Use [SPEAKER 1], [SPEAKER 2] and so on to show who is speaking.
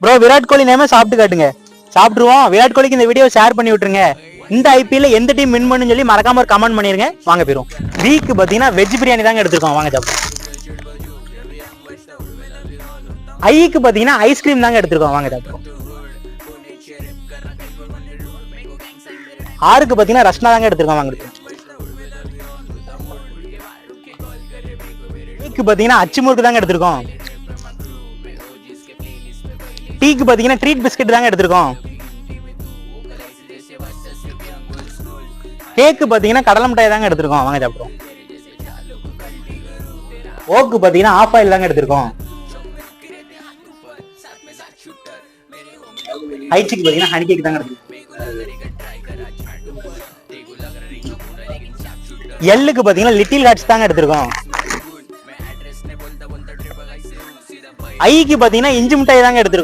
[SPEAKER 1] Bro Virat Kohli நேமே சாப்பிட்டு காட்டுங்க. சாப்பிட்டுருவோம். விராட் கோலிக்கு இந்த வீடியோ ஷேர் பண்ணி விட்டுருங்க. இந்த ஐபிஎல்ல எந்த டீம் வின் பண்ணுன்னு சொல்லி மறக்காம ஒரு கமெண்ட் பண்ணிருங்க. வாங்க போயிரும். வீக்கு பாத்தீங்கன்னா வெஜ் பிரியாணி தாங்க எடுத்துருக்கோம். வாங்க சாப்பிடுவோம். ஐக்கு பாத்தீங்கன்னா ஐஸ்கிரீம் தாங்க எடுத்துருக்கோம். வாங்க சாப்பிடுவோம். ஆறுக்கு பாத்தீங்கன்னா ரஸ்னா தாங்க எடுத்துருக்கோம். வாங்க எடுத்துருக்கோம். டீக்கு பாத்தீங்கன்னா அச்சு முறுக்கு தாங்க எடுத்திருக்கோம். டீக்கு பாத்தீங்கன்னா ட்ரீட் பிஸ்கட் தாங்க எடுத்திருக்கோம். கேக்கு பாத்தீங்கன்னா கடலை மிட்டாய் தாங்க எடுத்திருக்கோம். வாங்க சாப்பிடுவோம். ஓக்கு பாத்தீங்கன்னா ஆஃப் ஆயில் தாங்க எடுத்திருக்கோம். ஐச்சிக்கு பாத்தீங்கன்னா ஹனி கேக் தாங்க எடுத்திருக்கோம். எல்லுக்கு பாத்தீங்கன்னா லிட்டில் ஹார்ட்ஸ் தாங்க எடுத்திருக்கோம். ஐக்கு பாத்தீங்கன்னா இஞ்சி மிட்டாய் தாங்க எடுத்திருக்கோம்.